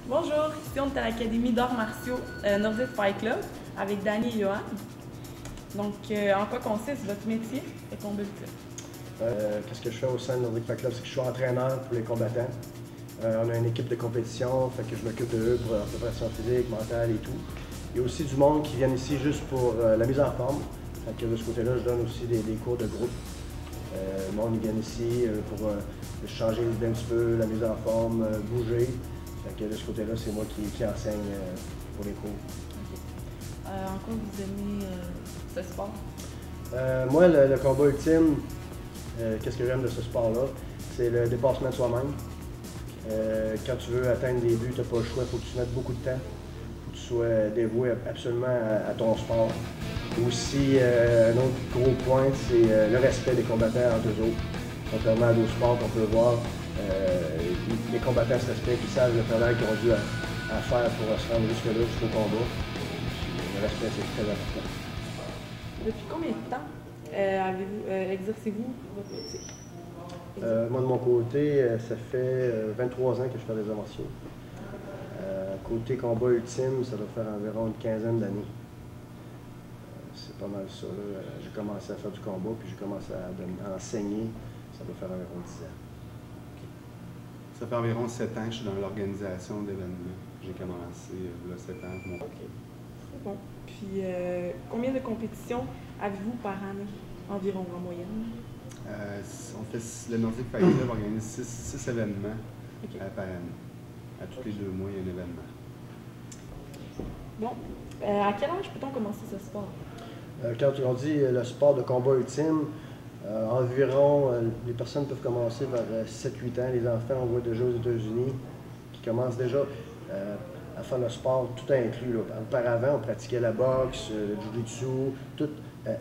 Bonjour, ici on est à l'Académie d'arts martiaux Nordic Fight Club avec Danny et Johan. Donc, en quoi consiste votre métier et combat ultime? Qu'est-ce que je fais au sein de Nordic Fight Club? C'est que je suis entraîneur pour les combattants. On a une équipe de compétition, fait que je m'occupe de eux pour leur préparation physique, mentale et tout. Il y a aussi du monde qui vient ici juste pour la mise en forme. Fait que de ce côté-là, je donne aussi des cours de groupe. Le monde vient ici pour changer l'idée un petit peu, la mise en forme, bouger. Fait que de ce côté-là, c'est moi qui enseigne pour les cours. Okay. En quoi vous aimez ce sport? Moi, le combat ultime, qu'est-ce que j'aime de ce sport-là? C'est le dépassement de soi-même. Quand tu veux atteindre des buts, tu n'as pas le choix, il faut que tu mettes beaucoup de temps. Il faut que tu sois dévoué absolument à ton sport. Aussi, un autre gros point, c'est le respect des combattants entre eux autres. Contrairement à d'autres sports qu'on peut voir, les combattants se respectent, ils savent le travail qu'ils ont dû à faire pour se rendre jusque-là, jusqu'au combat. Le respect, c'est très important. Depuis combien de temps exercez-vous votre métier? Moi, de mon côté, ça fait 23 ans que je fais des arts martiaux. Côté combat ultime, ça doit faire environ une quinzaine d'années. C'est pas mal ça. J'ai commencé à faire du combat, puis j'ai commencé à enseigner. Ça doit faire environ 10 ans. Ça fait environ 7 ans que je suis dans l'organisation d'événements. J'ai commencé il y a 7 ans. OK. C'est bon. Puis, combien de compétitions avez-vous par année, environ, en moyenne? Le Nordic Fight Club organise 6 événements par année. À tous les 2 mois, il y a un événement. Bon. À quel âge peut-on commencer ce sport? Quand on dit le sport de combat ultime, environ, les personnes peuvent commencer vers 7-8 ans. Les enfants, on voit déjà aux États-Unis, qui commencent déjà à faire le sport tout inclus. Là. Auparavant, on pratiquait la boxe, le jiu-jitsu, tout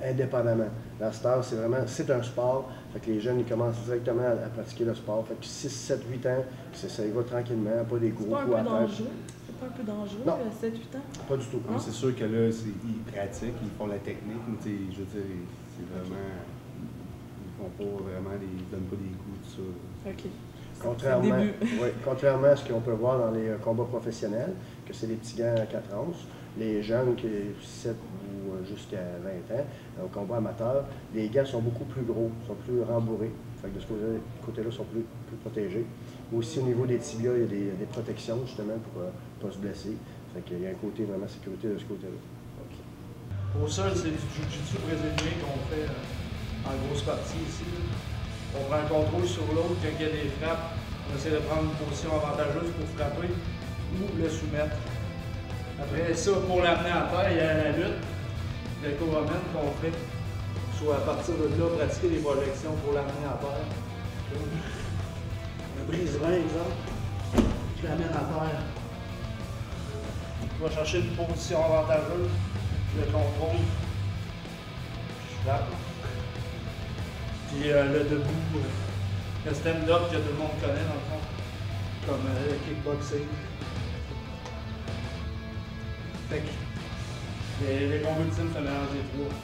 indépendamment. Dans ce temps, c'est un sport. Fait que les jeunes, ils commencent directement à pratiquer le sport. Fait que 6, 7, 8 ans, ça y va tranquillement, pas des gros coups à faire. C'est pas un peu dangereux, 7-8 ans? Pas du tout. C'est sûr que là, ils pratiquent, ils font la technique, mais je veux dire, c'est vraiment... Ils donnent pas des coups, tout ça. OK. Contrairement à ce qu'on peut voir dans les combats professionnels, que c'est des petits gants à 4 onces, les jeunes qui 7 ou jusqu'à 20 ans, au combat amateur, les gants sont beaucoup plus gros, sont plus rembourrés. Fait que de ce côté-là, ils sont plus protégés. Aussi, au niveau des tibias, il y a des protections, justement, pour ne pas se blesser. Fait qu'il y a un côté vraiment sécurité de ce côté-là. Au sol, c'est du jiu-jitsu brésilien qu'on fait en grosse partie ici. On prend un contrôle sur l'autre, quand il y a des frappes, on essaie de prendre une position avantageuse pour frapper ou le soumettre. Après ça, pour l'amener à terre, il y a la lutte, le co-roman qu'on fait. Soit à partir de là, pratiquer des projections pour l'amener à terre. Le brise-rein, exemple, je l'amène à terre. Je vais chercher une position avantageuse, je le contrôle, je frappe. Puis le debout, le stand-up que tout le monde connaît dans le fond, comme le kickboxing. Fait que les combats ultimes, ça mélange les trois.